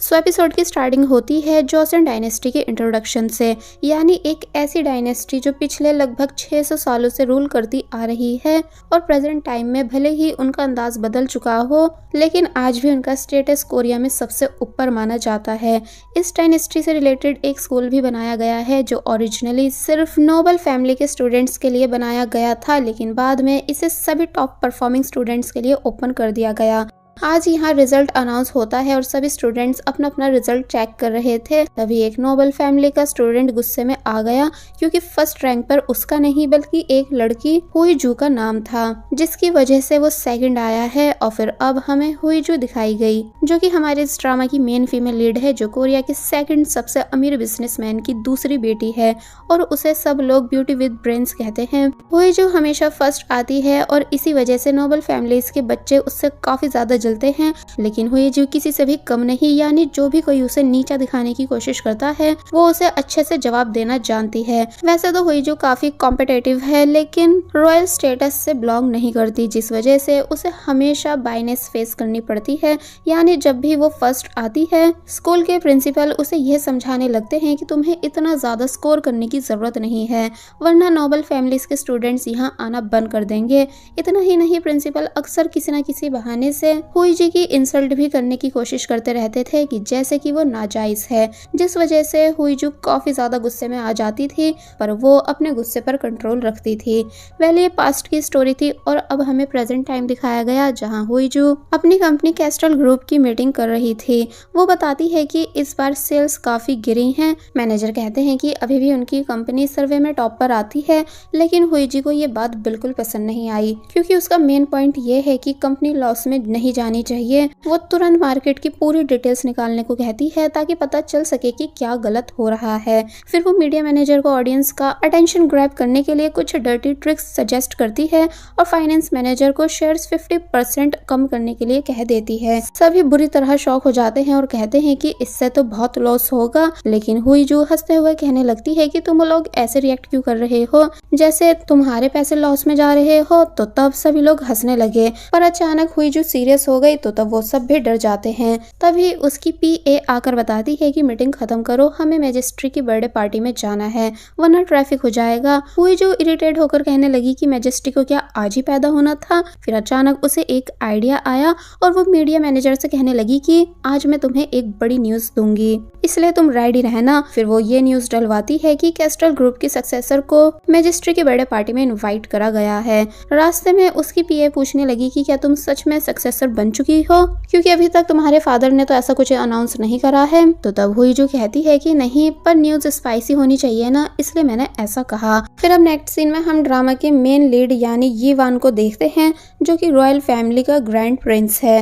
सो episode की starting होती है जोसेन डायनेस्टी के इंट्रोडक्शन से, यानी एक ऐसी डायनेस्टी जो पिछले लगभग 600 सालों से रूल करती आ रही है और प्रेजेंट टाइम में भले ही उनका अंदाज बदल चुका हो, लेकिन आज भी उनका स्टेटस कोरिया में सबसे ऊपर माना जाता है। इस डायनेस्टी से रिलेटेड एक स्कूल भी बनाया गया है जो ओरिजिनली सिर्फ नोबल फैमिली के स्टूडेंट्स के लिए बनाया गया था, लेकिन बाद में इसे सभी टॉप परफॉर्मिंग स्टूडेंट्स के लिए ओपन कर दिया गया। आज यहाँ रिजल्ट अनाउंस होता है और सभी स्टूडेंट्स अपना अपना रिजल्ट चेक कर रहे थे। तभी एक नोबल फैमिली का स्टूडेंट गुस्से में आ गया क्योंकि फर्स्ट रैंक पर उसका नहीं बल्कि एक लड़की हुईजू का नाम था, जिसकी वजह से वो सेकंड आया है। और फिर अब हमें हुईजू दिखाई गई जो कि हमारे इस ड्रामा की मेन फीमेल लीड है, जो कोरिया के सेकंड सबसे अमीर बिजनेसमैन की दूसरी बेटी है और उसे सब लोग ब्यूटी विद ब्रेन्स कहते हैं। हुईजू हमेशा फर्स्ट आती है और इसी वजह से नोबल फैमिलीज के बच्चे उससे काफी ज्यादा जलते हैं, लेकिन हुईजू किसी से भी कम नहीं, यानी जो भी कोई उसे नीचा दिखाने की कोशिश करता है वो उसे अच्छे से जवाब देना जानती है। वैसे तो हुईजू काफी कॉम्पिटिटिव है, लेकिन रॉयल स्टेटस से बिलोंग नहीं करती, जिस वजह से उसे हमेशा बाइनेस फेस करनी पड़ती है। यानी जब भी वो फर्स्ट आती है, स्कूल के प्रिंसिपल उसे यह समझाने लगते हैं कि तुम्हें इतना ज्यादा स्कोर करने की जरूरत नहीं है, वरना नोबल फैमिलीज के स्टूडेंट्स यहाँ आना बंद कर देंगे। इतना ही नहीं, प्रिंसिपल अक्सर किसी न किसी बहाने से हुईजू की इंसल्ट भी करने की कोशिश करते रहते थे कि जैसे कि वो नाजायज है, जिस वजह से हुईजू काफी ज्यादा गुस्से में आ जाती थी, पर वो अपने गुस्से पर कंट्रोल रखती थी। पहले ये पास्ट की स्टोरी थी और अब हमें प्रेजेंट टाइम दिखाया गया, जहां हुईजू अपनी कंपनी कैस्ट्रल ग्रुप की मीटिंग कर रही थी। वो बताती है कि इस बार सेल्स काफी गिरी हैं। मैनेजर कहते हैं कि अभी भी उनकी कंपनी सर्वे में टॉप पर आती है, लेकिन हुईजू को ये बात बिल्कुल पसंद नहीं आई क्योंकि उसका मेन पॉइंट ये है कि कंपनी लॉस में नहीं जानी चाहिए। वो तुरंत मार्केट की पूरी डिटेल्स निकालने को कहती है ताकि पता चल सके कि क्या गलत हो रहा है। फिर वो मीडिया मैनेजर को ऑडियंस का अटेंशन ग्रैब करने के लिए कुछ डर्टी ट्रिक्स सजेस्ट करती है और फाइनेंस मैनेजर को शेयर्स 50% कम करने के लिए कह देती है। सभी बुरी तरह शॉक हो जाते हैं और कहते हैं कि इससे तो बहुत लॉस होगा, लेकिन हुईजू हंसते हुए कहने लगती है कि तुम लोग ऐसे रिएक्ट क्यों कर रहे हो, जैसे तुम्हारे पैसे लॉस में जा रहे हो। तो तब सभी लोग हंसने लगे, पर अचानक हुईजू सीरियस हो गई तो तब वो सब भी डर जाते हैं। तभी उसकी पीए आकर बताती है कि मीटिंग खत्म करो, हमें मैजिस्ट्री की बर्थडे पार्टी में जाना है वरना ट्रैफिक हो जाएगा। हुईजू इरिटेट होकर कहने लगी कि मैजिस्ट्री को क्या आज ही पैदा होना था। फिर अचानक उसे एक आइडिया आया और वो मीडिया मैनेजर से कहने लगी कि आज मैं तुम्हें एक बड़ी न्यूज दूंगी, इसलिए तुम रेडी रहना। फिर वो ये न्यूज डलवाती है कि कैस्ट्रल ग्रुप की सक्सेसर को मैजिस्ट्री की बर्थडे पार्टी में इनवाइट करा गया है। रास्ते में उसकी पीए पूछने लगी कि क्या तुम सच में सक्सेसर बन चुकी हो, क्योंकि अभी तक तुम्हारे फादर ने तो ऐसा कुछ अनाउंस नहीं करा है। तो तब हुईजू कहती है कि नहीं, पर न्यूज स्पाइसी होनी चाहिए ना, इसलिए मैंने ऐसा कहा। फिर अब नेक्स्ट सीन में हम ड्रामा के मेन लीड यानी यीवान को देखते हैं, जो कि रॉयल फैमिली का ग्रैंड प्रिंस है।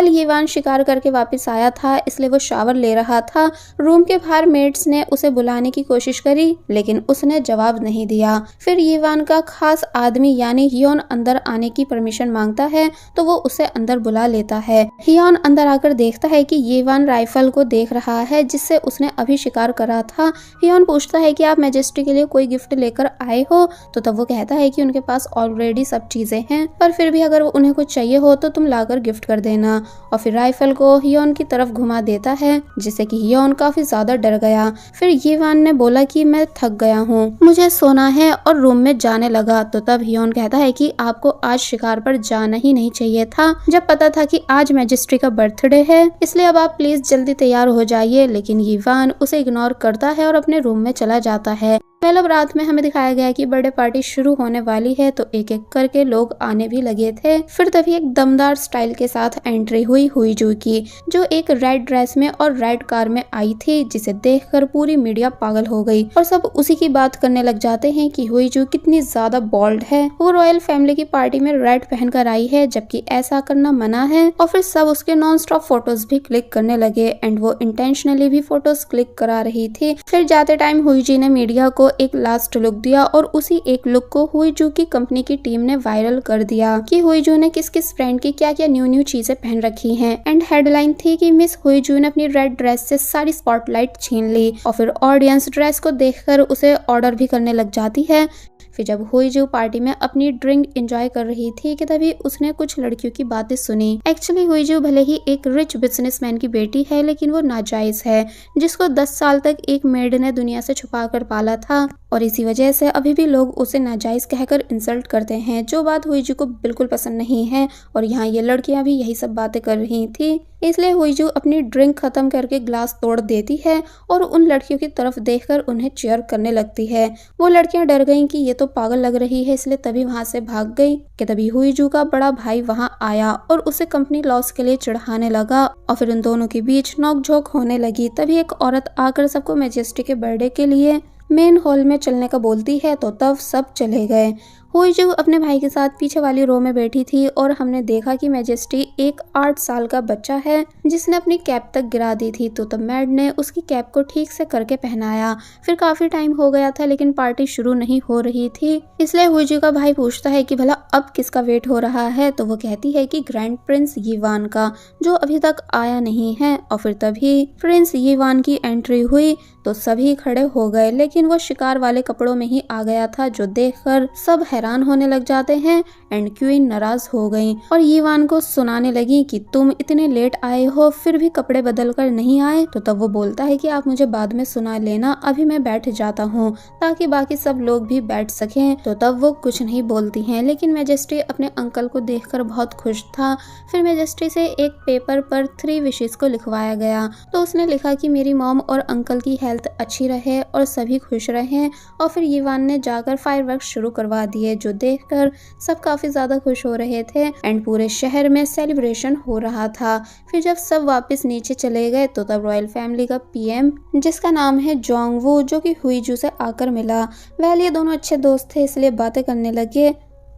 यीवान शिकार करके वापस आया था, इसलिए वो शावर ले रहा था। रूम के बाहर मेड्स ने उसे बुलाने की कोशिश करी, लेकिन उसने जवाब नहीं दिया। फिर यीवान का खास आदमी यानी हियोन अंदर आने की परमिशन मांगता है, तो वो उसे अंदर बुला लेता है। हियोन अंदर आकर देखता है कि यीवान राइफल को देख रहा है जिससे उसने अभी शिकार करा था। हियोन पूछता है कि आप मैजेस्टी के लिए कोई गिफ्ट लेकर आए हो, तो तब वो कहता है कि उनके पास ऑलरेडी सब चीजें हैं, पर फिर भी अगर उन्हें कुछ चाहिए हो तो तुम लाकर गिफ्ट कर देना। और फिर राइफल को हियोन की तरफ घुमा देता है, जिससे कि हियोन काफी ज्यादा डर गया। फिर यीवान ने बोला कि मैं थक गया हूँ, मुझे सोना है, और रूम में जाने लगा। तो तब हियोन कहता है कि आपको आज शिकार पर जाना ही नहीं चाहिए था, जब पता था कि आज मैजिस्ट्री का बर्थडे है, इसलिए अब आप प्लीज जल्दी तैयार हो जाइए। लेकिन यीवान उसे इग्नोर करता है और अपने रूम में चला जाता है। अब रात में हमें दिखाया गया कि बर्थडे पार्टी शुरू होने वाली है, तो एक एक करके लोग आने भी लगे थे। फिर तभी एक दमदार स्टाइल के साथ एंट्री हुई हुईजू की, जो एक रेड ड्रेस में और रेड कार में आई थी, जिसे देखकर पूरी मीडिया पागल हो गई और सब उसी की बात करने लग जाते हैं कि हुईजू कितनी ज्यादा बोल्ड है। वो रॉयल फैमिली की पार्टी में रेड पहनकर आई है, जबकि ऐसा करना मना है। और फिर सब उसके नॉन स्टॉप फोटोज भी क्लिक करने लगे एंड वो इंटेंशनली भी फोटोज क्लिक करा रही थी। फिर जाते टाइम हुईजू ने मीडिया को एक लास्ट लुक दिया और उसी एक लुक को हुईजू की कंपनी की टीम ने वायरल कर दिया कि हुईजू ने किस किस फ्रेंड की क्या क्या न्यू चीजें पहन रखी हैं। एंड हेडलाइन थी कि मिस हुईजू ने अपनी रेड ड्रेस से सारी स्पॉटलाइट छीन ली। और फिर ऑडियंस ड्रेस को देखकर उसे ऑर्डर भी करने लग जाती है, फिर जब हुईजू पार्टी में अपनी ड्रिंक एंजॉय कर रही थी कि तभी उसने कुछ लड़कियों की बातें सुनी। एक्चुअली हुईजू भले ही एक रिच बिजनेसमैन की बेटी है, लेकिन वो नाजायज है, जिसको 10 साल तक एक मेड ने दुनिया से छुपा कर पाला था और इसी वजह से अभी भी लोग उसे नाजायज कहकर इंसल्ट करते हैं, जो बात हुईजू को बिल्कुल पसंद नहीं है। और यहाँ ये लड़कियां भी यही सब बातें कर रही थी, इसलिए हुईजू अपनी ड्रिंक खत्म करके ग्लास तोड़ देती है और उन लड़कियों की तरफ देखकर उन्हें चीयर करने लगती है। वो लड़कियां डर गईं कि ये तो पागल लग रही है, इसलिए तभी वहां से भाग गई कि तभी हुईजू का बड़ा भाई वहां आया और उसे कंपनी लॉस के लिए चिढ़ाने लगा और फिर उन दोनों के बीच नोकझोंक होने लगी। तभी एक औरत आकर सबको मैजेस्टी के बर्थडे के लिए मेन हॉल में चलने का बोलती है, तो तब सब चले गए। हुईजू अपने भाई के साथ पीछे वाली रो में बैठी थी और हमने देखा कि मैजेस्टी एक 8 साल का बच्चा है जिसने अपनी कैप तक गिरा दी थी, तो तब मैड ने उसकी कैप को ठीक से करके पहनाया। फिर काफी टाइम हो गया था लेकिन पार्टी शुरू नहीं हो रही थी, इसलिए हुईजू का भाई पूछता है कि भला अब किसका वेट हो रहा है, तो वो कहती है कि ग्रैंड प्रिंस यीवान का, जो अभी तक आया नहीं है। और फिर तभी प्रिंस यीवान की एंट्री हुई तो सभी खड़े हो गए, लेकिन वो शिकार वाले कपड़ों में ही आ गया था, जो देखकर सब हैरान होने लग जाते हैं। एंड क्वीन नाराज हो गई और यीवान को सुनाने लगी कि तुम इतने लेट आए हो फिर भी कपड़े बदल कर नहीं आए। तो तब वो बोलता है कि आप मुझे बाद में सुना लेना, अभी मैं बैठ जाता हूँ ताकि बाकी सब लोग भी बैठ सकें। तो तब वो कुछ नहीं बोलती हैं, लेकिन मैजेस्टी अपने अंकल को देखकर बहुत खुश था। फिर मैजेस्टी से एक पेपर पर 3 विशेस को लिखवाया गया, तो उसने लिखा कि मेरी मॉम और अंकल की हेल्थ अच्छी रहे और सभी खुश रहें। और फिर यीवान ने जाकर फायरवर्क्स शुरू करवा दिए, जो देखकर सब काफी ज्यादा खुश हो रहे थे एंड पूरे शहर में सेलिब्रेशन हो रहा था। फिर जब सब वापस नीचे चले गए तो तब रॉयल फैमिली का पीएम, जिसका नाम है जोंगवू, जो कि हुईजू से आकर मिला। वेल ये दोनों अच्छे दोस्त थे इसलिए बातें करने लगे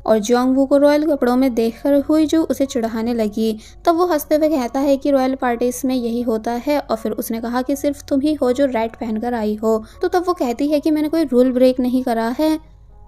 और जोंगवू को रॉयल कपड़ों में देखकर हुईजू उसे चिढ़ाने लगी। तब वो हंसते हुए कहता है कि रॉयल पार्टीज में यही होता है, और फिर उसने कहा कि सिर्फ तुम ही हो जो रेड पहनकर आई हो। तो तब वो कहती है कि मैंने कोई रूल ब्रेक नहीं करा है,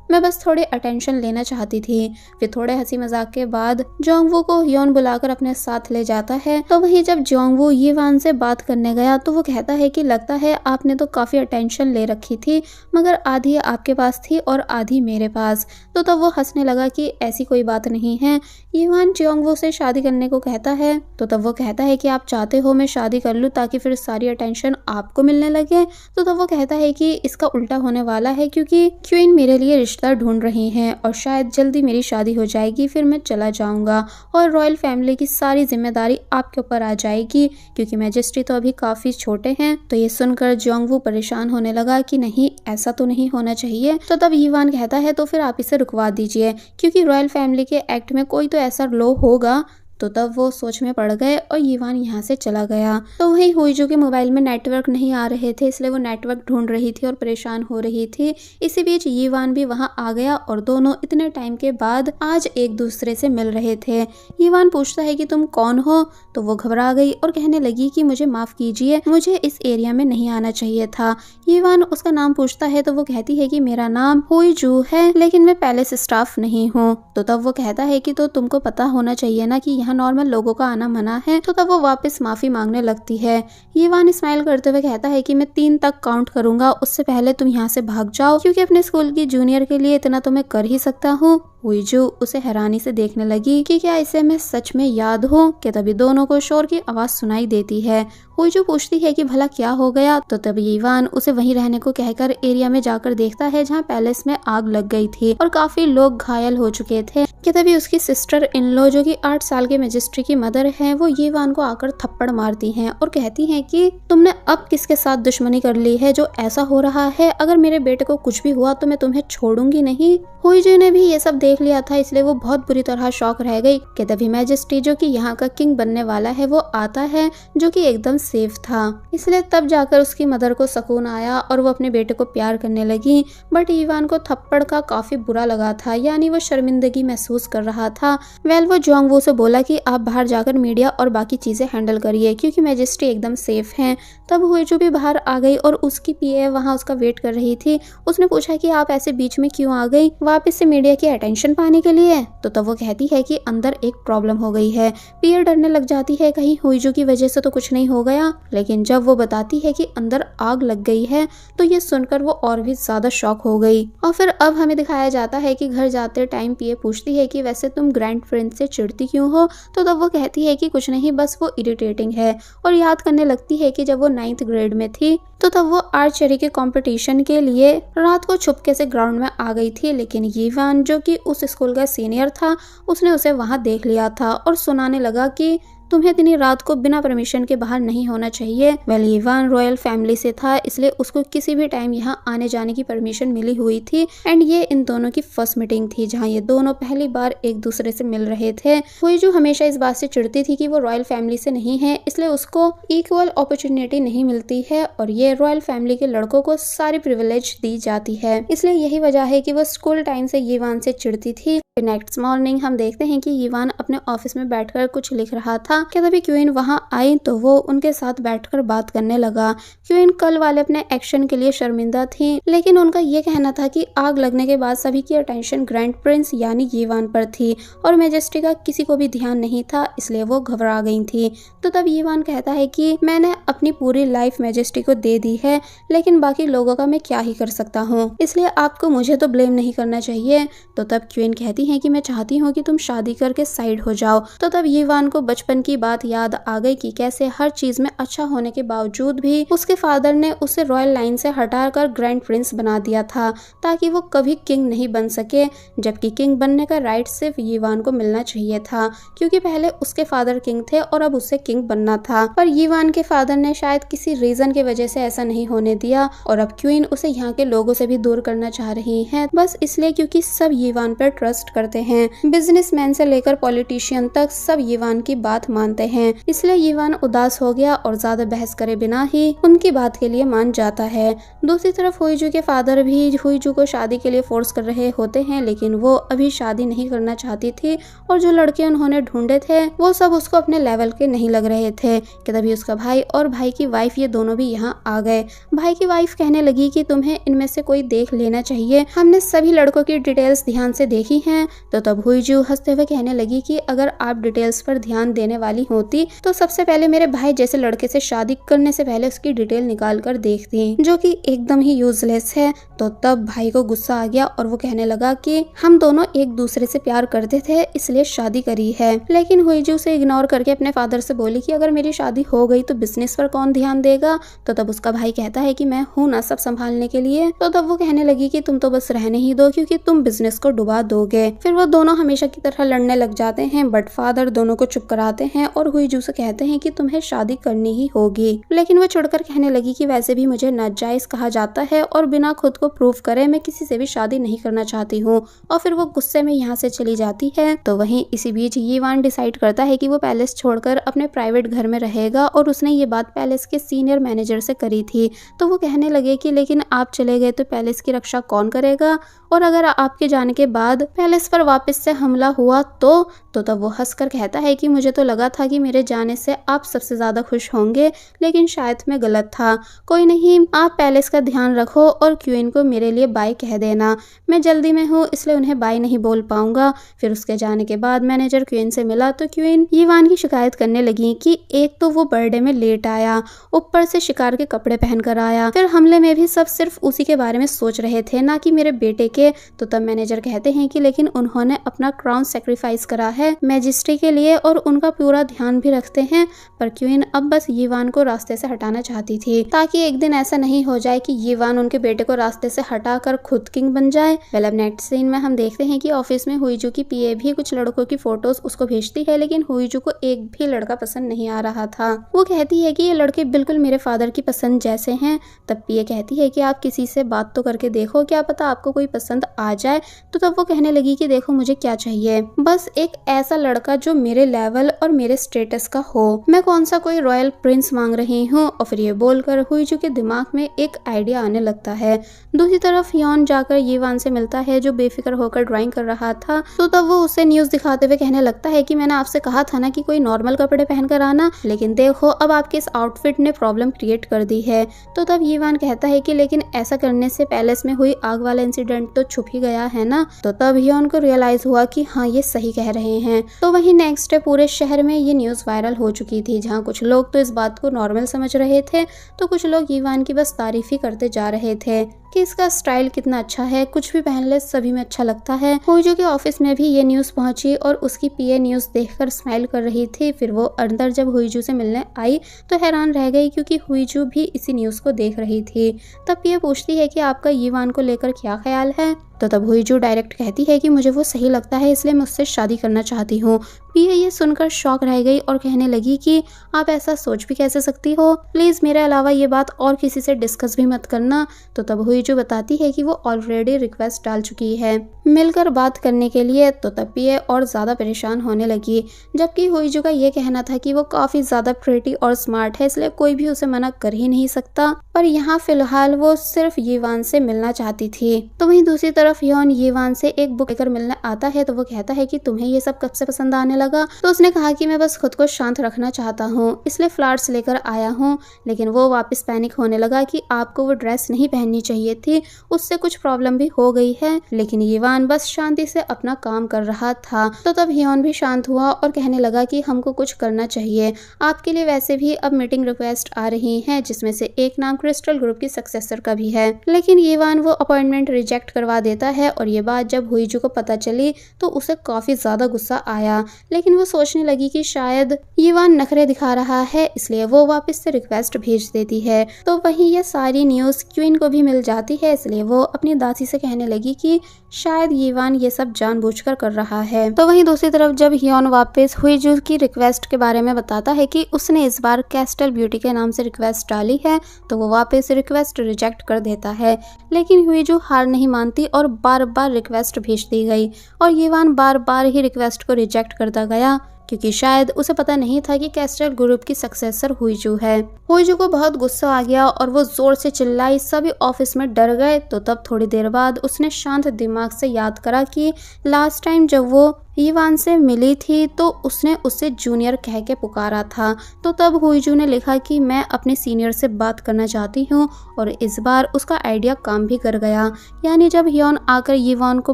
मैं बस थोड़े अटेंशन लेना चाहती थी। फिर थोड़े हंसी मजाक के बाद जोंगवू को ह्योन बुलाकर अपने साथ ले जाता है। तो वहीं जब जोंगवू यीवान से बात करने गया तो वो कहता है कि लगता है आपने तो काफी अटेंशन ले रखी थी, मगर आधी आपके पास थी और आधी मेरे पास। तो तब वो हंसने लगा कि ऐसी कोई बात नहीं है। यीवान जोंगवू से शादी करने को कहता है, तो तब वो कहता है कि आप चाहते हो मैं शादी कर लूं ताकि फिर सारी अटेंशन आपको मिलने लगे। तो तब वो कहता है कि इसका उल्टा होने वाला है, क्योंकि क्वीन मेरे लिए रिश्ता ढूंढ रही हैं और शायद जल्दी मेरी शादी हो जाएगी, फिर मैं चला जाऊंगा और रॉयल फैमिली की सारी जिम्मेदारी आपके ऊपर आ जाएगी, क्योंकि मैजेस्टी तो अभी काफी छोटे हैं। तो ये सुनकर जोंगवू परेशान होने लगा कि नहीं, ऐसा तो नहीं होना चाहिए। तो तब यीवान कहता है तो फिर आप इसे रुकवा दीजिए, क्योंकि रॉयल फैमिली के एक्ट में कोई तो ऐसा लॉ होगा। तो तब वो सोच में पड़ गए और यीवान यहाँ से चला गया। तो वहीं हुईजू के मोबाइल में नेटवर्क नहीं आ रहे थे, इसलिए वो नेटवर्क ढूंढ रही थी और परेशान हो रही थी। इसी बीच यीवान भी वहां आ गया और दोनों इतने टाइम के बाद आज एक दूसरे से मिल रहे थे। यीवान पूछता है कि तुम कौन हो, तो वो घबरा गई और कहने लगी कि मुझे माफ कीजिए, मुझे इस एरिया में नहीं आना चाहिए था। यीवान उसका नाम पूछता है तो वो कहती है कि मेरा नाम हुईजू है, लेकिन मैं पैलेस स्टाफ नहीं हूँ। तो तब वो कहता है कि तो तुमको पता होना चाहिए ना कि यहाँ नॉर्मल लोगों का आना मना है। तो तब वो वापस माफी मांगने लगती है। यीवान स्माइल करते हुए कहता है कि मैं 3 तक काउंट करूंगा, उससे पहले तुम यहाँ से भाग जाओ, क्योंकि अपने स्कूल की जूनियर के लिए इतना तो मैं कर ही सकता हूँ। हुईजू उसे हैरानी से देखने लगी कि क्या इसे मैं सच में याद हूँ। कि तभी दोनों को शोर की आवाज सुनाई देती है। हुईजू पूछती है कि भला क्या हो गया। तो तब यीवान उसे वहीं रहने को कहकर एरिया में जाकर देखता है जहाँ पैलेस में आग लग गई थी और काफी लोग घायल हो चुके थे। कि तभी उसकी सिस्टर इन लॉ, जो कि 8 साल के मैजिस्ट्री की मदर है, वो यीवान को आकर थप्पड़ मारती हैं और कहती हैं कि तुमने अब किसके साथ दुश्मनी कर ली है जो ऐसा हो रहा है। अगर मेरे बेटे को कुछ भी हुआ तो मैं तुम्हें छोड़ूंगी नहीं। हुईजू ने भी ये सब देख लिया था, इसलिए वो बहुत बुरी तरह शॉक रह गई। कि तभी मैजेस्टी, जो कि यहाँ का किंग बनने वाला है, वो आता है, जो कि एकदम सेफ था। इसलिए तब जाकर उसकी मदर को सुकून आया और वो अपने बेटे को प्यार करने लगी। बट यीवान को थप्पड़ का काफी बुरा लगा था, यानी वो शर्मिंदगी महसूस कर रहा था। वेल वो जोंगवू से बोला कि आप बाहर जाकर मीडिया और बाकी चीजें हैंडल करिए, क्योंकि मैजेस्टी एकदम सेफ हैं। तब हुईजू भी बाहर आ गई और उसकी पीए वहाँ उसका वेट कर रही थी। उसने पूछा कि आप ऐसे बीच में क्यों आ गई। वापस से मीडिया की अटेंशन परमिशन पाने के लिए। तो तब वो कहती है कि अंदर एक प्रॉब्लम हो गई है। पियर डरने लग जाती है कहीं हुईजू की वजह से तो कुछ नहीं हो गया, लेकिन जब वो बताती है कि अंदर आग लग गई है तो ये सुनकर वो और भी ज्यादा शॉक हो गई। और फिर अब हमें दिखाया जाता है कि घर जाते टाइम पियर पूछती है कि वैसे तुम ग्रैंड प्रिंस से चिढ़ती क्यों हो। तो तब वो कहती है कि कुछ नहीं, बस वो इरिटेटिंग है, और याद करने लगती है कि जब वो 9th ग्रेड में थी तो तब वो आर्चरी के कंपटीशन के लिए रात को छुपके से ग्राउंड में आ गई थी, लेकिन यीवान जो कि उस स्कूल का सीनियर था उसने उसे वहां देख लिया था और सुनाने लगा कि तुम्हें इतनी रात को बिना परमिशन के बाहर नहीं होना चाहिए। वेल यीवान रॉयल फैमिली से था, इसलिए उसको किसी भी टाइम यहाँ आने जाने की परमिशन मिली हुई थी। एंड ये इन दोनों की फर्स्ट मीटिंग थी जहाँ ये दोनों पहली बार एक दूसरे से मिल रहे थे। हुईजू हमेशा इस बात से चिढ़ती थी कि वो रॉयल फैमिली से नहीं है, इसलिए उसको इक्वल अपॉर्चुनिटी नहीं मिलती है और ये रॉयल फैमिली के लड़कों को सारी प्रिविलेज दी जाती है। इसलिए यही वजह है कि वो स्कूल टाइम से यीवान से चिढ़ती थी। नेक्स्ट मॉर्निंग हम देखते हैं कि यीवान अपने ऑफिस में बैठकर कुछ लिख रहा था कि तभी क्वीन वहां आई तो वो उनके साथ बैठकर बात करने लगा। क्वीन कल वाले अपने एक्शन के लिए शर्मिंदा थी, लेकिन उनका ये कहना था कि आग लगने के बाद सभी की अटेंशन ग्रैंड प्रिंस यानी यीवान पर थी और मैजेस्टी का किसी को भी ध्यान नहीं था, इसलिए वो घबरा गई थी। तो तब यीवान कहता है कि मैंने अपनी पूरी लाइफ मैजेस्टी को दे दी है, लेकिन बाकी लोगों का मैं क्या ही कर सकता हूँ, इसलिए आपको मुझे तो ब्लेम नहीं करना चाहिए। तो तब क्वीन कहती है कि मैं चाहती हूँ कि तुम शादी करके साइड हो जाओ। तो तब यीवान को बचपन की बात याद आ गई कि कैसे हर चीज में अच्छा होने के बावजूद भी उसके फादर ने उसे रॉयल लाइन से हटाकर ग्रैंड प्रिंस बना दिया था ताकि वो कभी किंग नहीं बन सके, जबकि किंग बनने का राइट सिर्फ यीवान को मिलना चाहिए था क्योंकि पहले उसके फादर किंग थे और अब उसे किंग बनना था। पर यीवान के फादर ने शायद किसी रीजन की वजह से ऐसा नहीं होने दिया और अब क्वीन उसे यहाँ के लोगों से भी दूर करना चाह रही है, बस इसलिए क्योंकि सब यीवान पर ट्रस्ट करते हैं। बिजनेसमैन से लेकर पॉलिटिशियन तक सब यीवान की बात मानते हैं, इसलिए यीवान उदास हो गया और ज्यादा बहस करे बिना ही उनकी बात के लिए मान जाता है। दूसरी तरफ हुईजू के फादर भी हुईजू को शादी के लिए फोर्स कर रहे होते हैं, लेकिन वो अभी शादी नहीं करना चाहती थी और जो लड़के उन्होंने ढूंढे थे वो सब उसको अपने लेवल के नहीं लग रहे थे कि तभी उसका भाई और भाई की वाइफ ये दोनों भी यहाँ आ गए। भाई की वाइफ कहने लगी कि तुम्हें इनमें से कोई देख लेना चाहिए, हमने सभी लड़कों की डिटेल्स ध्यान से देखी हैं। तो तब हुईजू हंसते हुए कहने लगी कि अगर आप डिटेल्स पर ध्यान देने वाली होती तो सबसे पहले मेरे भाई जैसे लड़के से शादी करने से पहले उसकी डिटेल निकाल कर देखती, जो कि एकदम ही यूजलेस है। तो तब भाई को गुस्सा आ गया और वो कहने लगा कि हम दोनों एक दूसरे से प्यार करते थे इसलिए शादी करी है, लेकिन हुईजू से इग्नोर करके अपने फादर से बोली कि अगर मेरी शादी हो गई तो बिजनेस पर कौन ध्यान देगा। तो तब उसका भाई कहता है कि मैं हूँ ना सब संभालने के लिए। तो तब वो कहने लगी कि तुम तो बस रहने ही दो क्योंकि तुम बिजनेस को डुबा दोगे। फिर वो दोनों हमेशा की तरह लड़ने लग जाते हैं, बट फादर दोनों को चुप कराते हैं और हुईजू से कहते हैं कि तुम्हें शादी करनी ही होगी, लेकिन वो चिढ़कर कहने लगी कि वैसे भी मुझे नाजायज कहा जाता है और बिना खुद को प्रूव करे मैं किसी से भी शादी नहीं करना चाहती हूँ। और फिर वो गुस्से में यहाँ से चली जाती है। तो वहीं इसी बीच यीवान डिसाइड करता है कि वो पैलेस छोड़कर अपने प्राइवेट घर में रहेगा और उसने ये बात पैलेस के सीनियर मैनेजर से करी थी। तो वो कहने लगे कि लेकिन आप चले गए तो पैलेस की रक्षा कौन करेगा, और अगर आपके जाने के बाद पैलेस पर वापस से हमला हुआ तो तब वो हंसकर कहता है कि मुझे तो लगा था कि मेरे जाने से आप सबसे ज्यादा खुश होंगे, लेकिन शायद मैं गलत था। कोई नहीं, आप पैलेस का ध्यान रखो और क्वीन को मेरे लिए बाय कह देना। मैं जल्दी में हूँ इसलिए उन्हें बाय नहीं बोल पाऊंगा। फिर उसके जाने के बाद मैनेजर क्वीन से मिला तो क्वीन यीवान की शिकायत करने लगी कि एक तो वो बर्थडे में लेट आया, ऊपर से शिकार के कपड़े पहन कर आया, फिर हमले में भी सब सिर्फ उसी के बारे में सोच रहे थे ना कि मेरे बेटे के। तो तब मैनेजर कहते हैं कि लेकिन उन्होंने अपना क्राउन सेक्रीफाइस करा है मैजेस्टी के लिए और उनका पूरा ध्यान भी रखते हैं। पर क्वीन अब बस यीवान को रास्ते से हटाना चाहती थी ताकि एक दिन ऐसा नहीं हो जाए कि यीवान उनके बेटे को रास्ते से हटाकर खुद किंग बन जाए। वेल अब नेक्स्ट सीन में हम देखते हैं कि ऑफिस में हुईजू की पीए भी कुछ लड़कों की फोटोज उसको भेजती है, लेकिन हुईजू को एक भी लड़का पसंद नहीं आ रहा था। वो कहती है कि ये लड़के बिल्कुल मेरे फादर की पसंद जैसे हैं। तब पीए कहती है कि आप किसी से बात तो करके देखो, क्या पता आपको कोई पसंद आ जाए। तो तब वो कहने लगी कि देखो मुझे क्या चाहिए, बस एक ऐसा लड़का जो मेरे लेवल और मेरे स्टेटस का हो, मैं कौन सा कोई रॉयल प्रिंस मांग रही हूँ। और फिर ये बोलकर हुईजू के दिमाग में एक आइडिया आने लगता है। दूसरी तरफ यॉन जाकर यीवान से मिलता है जो बेफिक्र होकर ड्राइंग कर रहा था। तो तब वो उसे न्यूज दिखाते हुए कहने लगता है कि मैंने आपसे कहा था ना कि कोई नॉर्मल कपड़े पहनकर आना, लेकिन देखो अब आपके इस आउटफिट ने प्रॉब्लम क्रिएट कर दी है। तो तब यीवान कहता है कि लेकिन ऐसा करने से पैलेस में हुई आग वाला इंसिडेंट तो छुप ही गया है ना। तो तब हियोन को रियलाइज हुआ कि हाँ ये सही कह रहे हैं। तो वहीं नेक्स्ट डे पूरे शहर में ये न्यूज़ वायरल हो चुकी थी, जहाँ कुछ लोग तो इस बात को नॉर्मल समझ रहे थे तो कुछ लोग यीवान की बस तारीफ ही करते जा रहे थे कि इसका स्टाइल कितना अच्छा है, कुछ भी पहन ले सभी में अच्छा लगता है। हुईजू के ऑफिस में भी ये न्यूज़ पहुंची और उसकी पीए न्यूज़ देखकर स्माइल कर रही थी। फिर वो अंदर जब हुईजू से मिलने आई तो हैरान रह गई, क्योंकि हुईजू भी इसी न्यूज़ को देख रही थी। तब पीए पूछती है कि आपका यीवान को लेकर क्या ख्याल है। तो तब हुईजू डायरेक्ट कहती है कि मुझे वो सही लगता है, इसलिए मैं उससे शादी करना चाहती हूँ। पीए ये सुनकर शॉक रह गई और कहने लगी कि आप ऐसा सोच भी कैसे सकती हो, प्लीज मेरे अलावा ये बात और किसी से डिस्कस भी मत करना। तो तब हुईजू बताती है कि वो ऑलरेडी रिक्वेस्ट डाल चुकी है मिलकर बात करने के लिए। तो तब पीए और ज्यादा परेशान होने लगी, जबकि हुईजू का ये कहना था कि वो काफी ज्यादा प्रिटी और स्मार्ट है, इसलिए कोई भी उसे मना कर ही नहीं सकता। पर यहाँ फिलहाल वो सिर्फ यीवान से मिलना चाहती थी। तो वहीं दूसरी तरफ हियोन यीवान से एक बुक लेकर मिलने आता है। तो वो कहता है कि तुम्हें ये सब कब से पसंद आने लगा। तो उसने कहा कि मैं बस खुद को शांत रखना चाहता हूँ, इसलिए फ्लावर्स लेकर आया हूँ। लेकिन वो वापस पैनिक होने लगा कि आपको वो ड्रेस नहीं पहननी चाहिए थी, उससे कुछ प्रॉब्लम भी हो गई है। लेकिन यीवान बस शांति से अपना काम कर रहा था। तो तब हियोन भी शांत हुआ और कहने लगा कि हमको कुछ करना चाहिए, आपके लिए वैसे भी अब मीटिंग रिक्वेस्ट आ रही है, जिसमें से एक नाम क्रिस्टल ग्रुप की सक्सेसर का भी है। लेकिन यीवान वो अपॉइंटमेंट रिजेक्ट करवा देता है और ये बात जब हुईजू को पता चली तो उसे काफी ज्यादा गुस्सा आया। लेकिन वो सोचने लगी कि शायद यीवान नखरे दिखा रहा है, इसलिए वो वापस से रिक्वेस्ट भेज देती है। तो वहीं ये सारी न्यूज़ क्वीन को भी मिल जाती है, इसलिए वो अपनी दासी से कहने लगी कि शायद यीवान ये सब जानबूझकर कर रहा है। तो वहीं दूसरी तरफ जब हियोन वापस हुईजू की रिक्वेस्ट के बारे में बताता है कि उसने इस बार कैस्टल ब्यूटी के नाम से रिक्वेस्ट डाली है, तो वो वापस रिक्वेस्ट रिजेक्ट कर देता है। लेकिन हुईजू हार नहीं मानती और बार बार रिक्वेस्ट भेज दी गई और यीवान बार बार ही रिक्वेस्ट को रिजेक्ट करता गया, क्योंकि शायद उसे पता नहीं था कि कैस्टल ग्रुप की सक्सेसर हुईजू है। हुईजू को बहुत गुस्सा आ गया और वो जोर से चिल्लाई, सभी ऑफिस में डर गए। तो तब थोड़ी देर बाद उसने शांत दिमाग से याद करा कि लास्ट टाइम जब वो यीवान से मिली थी तो उसने उसे जूनियर कह के पुकारा था। तो तब हुईजू ने लिखा कि मैं अपने सीनियर से बात करना चाहती हूँ और इस बार उसका आइडिया काम भी कर गया। यानी जब हियोन आकर यीवान को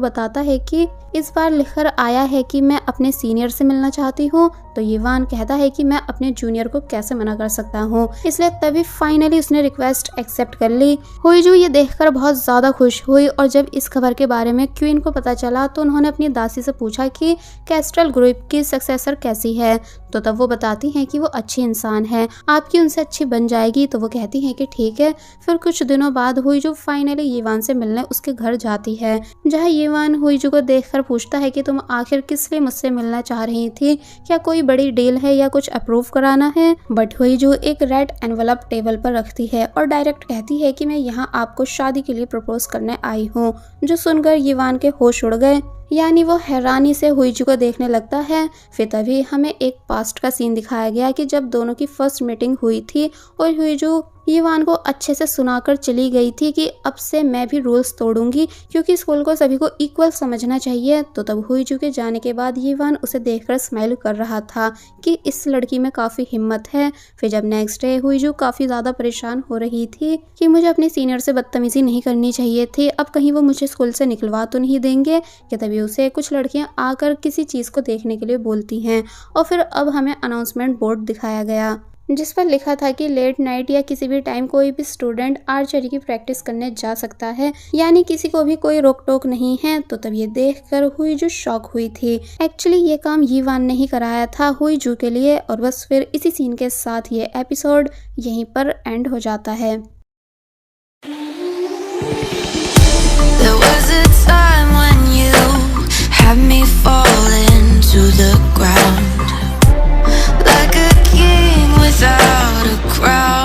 बताता है कि इस बार लिखकर आया है कि मैं अपने सीनियर से मिलना चाहती हूँ, तो यीवान कहता है कि मैं अपने जूनियर को कैसे मना कर सकता हूँ, इसलिए तभी फाइनली उसने रिक्वेस्ट एक्सेप्ट कर ली। हुईजू ये देखकर बहुत ज्यादा खुश हुई और जब इस खबर के बारे में क्वीन को पता चला तो उन्होंने अपनी दासी से पूछा कि कैस्टल ग्रुप की सक्सेसर कैसी है। तो तब वो बताती हैं कि वो अच्छी इंसान है, आपकी उनसे अच्छी बन जाएगी। तो वो कहती हैं कि ठीक है। फिर कुछ दिनों बाद हुईजू फाइनली यीवान से मिलने उसके घर जाती है, जहाँ यीवान हुईजू को देखकर पूछता है कि तुम आखिर किस लिए मुझसे मिलना चाह रही थी, क्या कोई बड़ी डील है या कुछ अप्रूव कराना है। बट हुईजू एक रेड एनवलप टेबल पर रखती है और डायरेक्ट कहती है कि मैं यहाँ आपको शादी के लिए प्रपोज करने आई हूँ। जो सुनकर यीवान के होश उड़ गए, यानी वो हैरानी से हुईजू को देखने लगता है। फिर तभी हमें एक पास्ट का सीन दिखाया गया कि जब दोनों की फर्स्ट मीटिंग हुई थी और हुईजू यीवान को अच्छे से सुनाकर चली गई थी कि अब से मैं भी रूल्स तोड़ूंगी, क्योंकि स्कूल को सभी को इक्वल समझना चाहिए। तो तब हुईजू के जाने के बाद यीवान उसे देखकर स्माइल कर रहा था कि इस लड़की में काफ़ी हिम्मत है। फिर जब नेक्स्ट डे हुईजू काफ़ी ज़्यादा परेशान हो रही थी कि मुझे अपने सीनियर से बदतमीजी नहीं करनी चाहिए थी, अब कहीं वो मुझे स्कूल से निकलवा तो नहीं देंगे, कि तभी उसे कुछ लड़कियां आकर किसी चीज़ को देखने के लिए बोलती हैं। और फिर अब हमें अनाउंसमेंट बोर्ड दिखाया गया जिस पर लिखा था कि लेट नाइट या किसी भी टाइम कोई भी स्टूडेंट आर्चरी की प्रैक्टिस करने जा सकता है, यानी किसी को भी कोई रोक टोक नहीं है। तो तब ये देखकर हुईजू शॉक हुई थी। एक्चुअली ये काम यीवान ने ही कराया था हुईजू के लिए। और बस फिर इसी सीन के साथ ये एपिसोड यहीं पर एंड हो जाता है। There was a time when you had me falling to the ground like a king without a crown.